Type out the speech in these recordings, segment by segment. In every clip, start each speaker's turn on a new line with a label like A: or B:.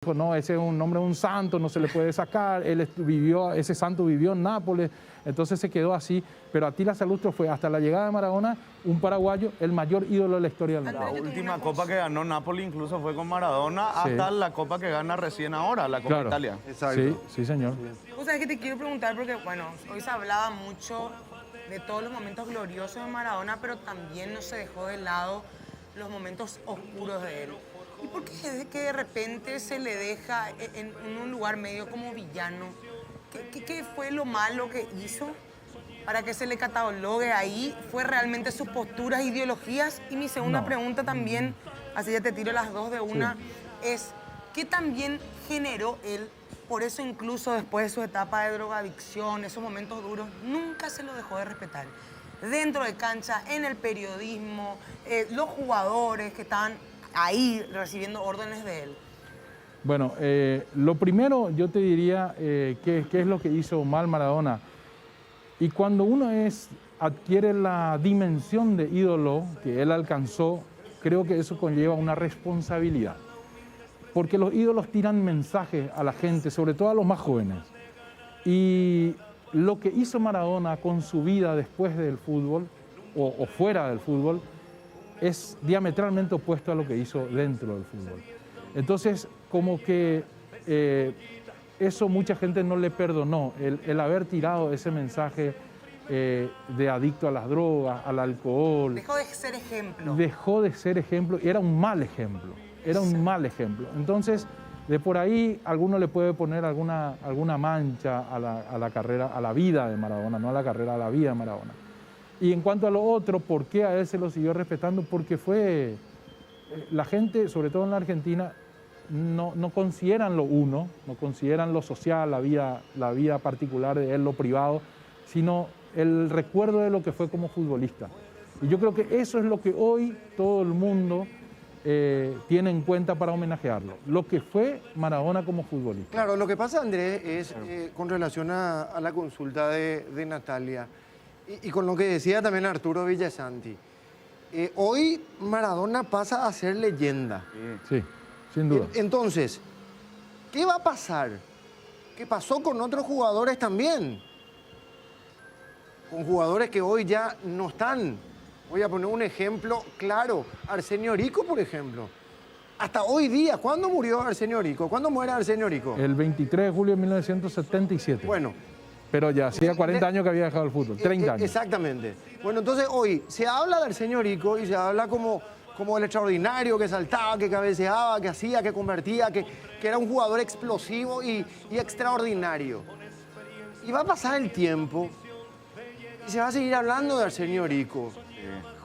A: Dijo, no, ese es un nombre de un santo, no se le puede sacar, ese santo vivió en Nápoles, entonces se quedó así, pero Attila Salustro fue hasta la llegada de Maradona, un paraguayo, el mayor ídolo de la historia del mundo.
B: La última copa que ganó Napoli incluso fue con Maradona, hasta la copa que gana recién ahora, la Copa Italia.
A: Exacto. Sí, señor.
C: O sea, es que te quiero preguntar porque, bueno, hoy se hablaba mucho de todos los momentos gloriosos de Maradona, pero también no se dejó de lado los momentos oscuros de él. ¿Y por qué es que de repente se le deja en un lugar medio como villano? ¿Qué fue lo malo que hizo para que se le catalogue ahí? ¿Fue realmente sus posturas, ideologías? Y mi segunda pregunta también, así ya te tiro las dos de una, es ¿qué también generó él? Por eso incluso después de su etapa de drogadicción, esos momentos duros, nunca se lo dejó de respetar. Dentro de cancha, en el periodismo, los jugadores que estaban ahí recibiendo órdenes de él.
A: Bueno, lo primero yo te diría qué es lo que hizo mal Maradona. Y cuando uno adquiere la dimensión de ídolo que él alcanzó, creo que eso conlleva una responsabilidad. Porque los ídolos tiran mensajes a la gente, sobre todo a los más jóvenes. Y lo que hizo Maradona con su vida después del fútbol o fuera del fútbol es diametralmente opuesto a lo que hizo dentro del fútbol. Entonces, como que eso mucha gente no le perdonó, el haber tirado ese mensaje de adicto a las drogas, al alcohol.
C: Dejó de ser ejemplo.
A: Dejó de ser ejemplo y era un mal ejemplo. Era un mal ejemplo. Entonces, de por ahí, alguno le puede poner alguna mancha a la carrera, a la vida de Maradona, no a la carrera, a la vida de Maradona. Y en cuanto a lo otro, ¿por qué a él se lo siguió respetando? Porque la gente, sobre todo en la Argentina, no consideran lo uno, no consideran lo social, la vida particular de él, lo privado, sino el recuerdo de lo que fue como futbolista. Y yo creo que eso es lo que hoy todo el mundo tiene en cuenta para homenajearlo, lo que fue Maradona como futbolista.
D: Claro, lo que pasa, Andrés, es con relación a la consulta de Natalia y con lo que decía también Arturo Villasanti. Hoy Maradona pasa a ser leyenda.
A: Sí, sin duda.
D: Entonces, ¿qué va a pasar? ¿Qué pasó con otros jugadores también? Con jugadores que hoy ya no están. Voy a poner un ejemplo claro. Arsenio Rico, por ejemplo. Hasta hoy día, ¿cuándo murió Arsenio Rico? ¿Cuándo muere Arsenio Rico?
A: El 23 de julio de 1977.
D: Bueno.
A: Pero ya hacía 40 años que había dejado el fútbol, 30 años.
D: Exactamente. Bueno, entonces hoy se habla del señor Rico y se habla como el extraordinario que saltaba, que cabeceaba, que hacía, que convertía, que era un jugador explosivo y extraordinario. Y va a pasar el tiempo y se va a seguir hablando del señor Rico.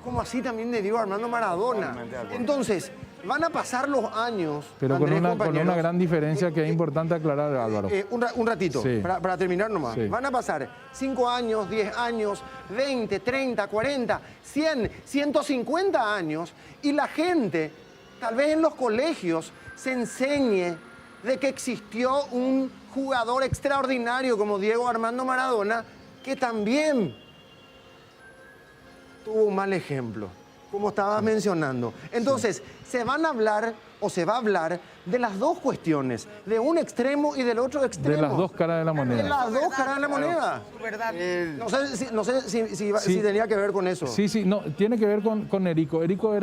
D: Como así también de Diego Armando Maradona. Entonces, van a pasar los años.
A: Pero
D: Andrés,
A: con una gran diferencia que es importante aclarar, Álvaro.
D: Un ratito,
A: sí.
D: para terminar nomás.
A: Sí.
D: Van a pasar 5 años, 10 años, 20, 30, 40, 100, 150 años y la gente, tal vez en los colegios, se enseñe de que existió un jugador extraordinario como Diego Armando Maradona que también tuvo un mal ejemplo, como estabas mencionando. Entonces, se va a hablar de las dos cuestiones, de un extremo y del otro extremo.
A: De las dos caras de la moneda.
D: De las dos caras de la moneda. No sé si tenía que ver con eso.
A: Sí, no, tiene que ver con Erico. Erico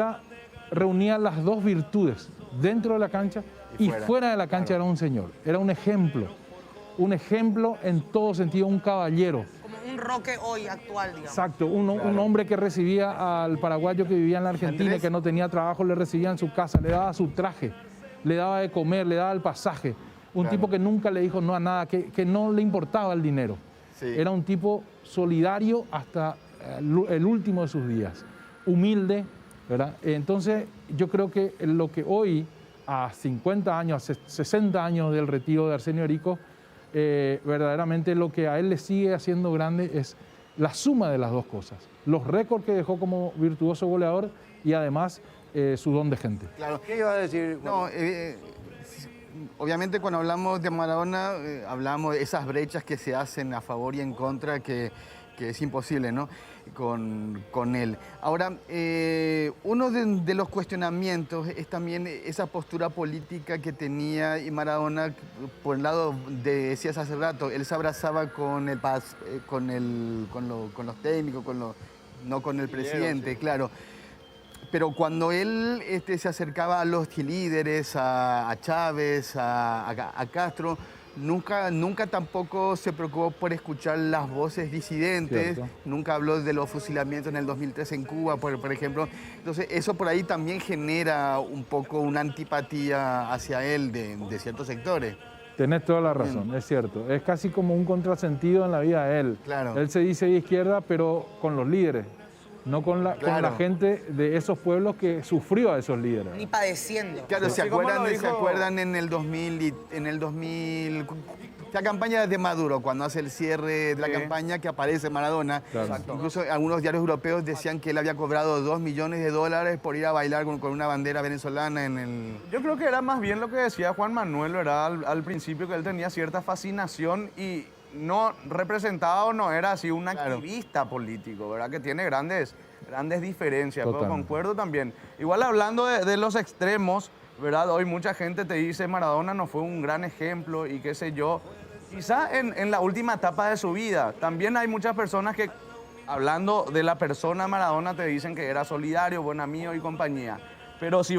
A: reunía las dos virtudes, dentro de la cancha y fuera de la cancha. Era un señor, era un ejemplo en todo sentido, un caballero.
C: Un Roque hoy actual, digamos.
A: Exacto, un hombre que recibía al paraguayo que vivía en la Argentina y que no tenía trabajo, le recibía en su casa, le daba su traje, le daba de comer, le daba el pasaje. Un tipo que nunca le dijo no a nada, que no le importaba el dinero. Sí. Era un tipo solidario hasta el último de sus días, humilde, ¿verdad? Entonces yo creo que lo que hoy, a 50 años, a 60 años del retiro de Arsenio Rico, verdaderamente lo que a él le sigue haciendo grande es la suma de las dos cosas. Los récords que dejó como virtuoso goleador y además su don de gente.
D: Claro. ¿Qué iba a decir?
B: No, obviamente cuando hablamos de Maradona, hablamos de esas brechas que se hacen a favor y en contra, que es imposible, ¿no?
E: con él. Ahora, uno de los cuestionamientos es también esa postura política que tenía Maradona. Por el lado, decías hace rato, él se abrazaba con los técnicos, no con el presidente, claro. Pero cuando él se acercaba a los líderes, a Chávez, a Castro, nunca tampoco se preocupó por escuchar las voces disidentes.
A: Cierto.
E: Nunca habló de los fusilamientos en el 2003 en Cuba, por ejemplo. Entonces, eso por ahí también genera un poco una antipatía hacia él de ciertos sectores.
A: Tenés toda la razón, es cierto. Es casi como un contrasentido en la vida de él.
E: Claro.
A: Él se dice de izquierda, pero con los líderes, no con la
E: Claro.
A: gente de esos pueblos que sufrió a esos líderes.
C: Ni padeciendo.
E: Claro,
B: Sí.
E: ¿se
B: Sí, como
E: acuerdan,
B: lo
E: ¿se
B: dijo-
E: acuerdan en el 2000, la campaña de Maduro, cuando hace el cierre de la
B: Sí.
E: campaña, que aparece Maradona?
A: Claro.
B: Exacto.
E: Incluso algunos diarios europeos decían que él había cobrado $2 millones por ir a bailar con una bandera venezolana en el...
B: Yo creo que era más bien lo que decía Juan Manuel, ¿verdad? Al principio, que él tenía cierta fascinación y no representaba o no era así un
E: Claro.
B: activista político, ¿verdad? Que tiene grandes diferencias, pero
A: Totalmente.
B: concuerdo también. Igual hablando de los extremos, ¿verdad? Hoy mucha gente te dice Maradona no fue un gran ejemplo y qué sé yo. Quizá en la última etapa de su vida. También hay muchas personas que, hablando de la persona Maradona, te dicen que era solidario, buen amigo y compañía. Pero si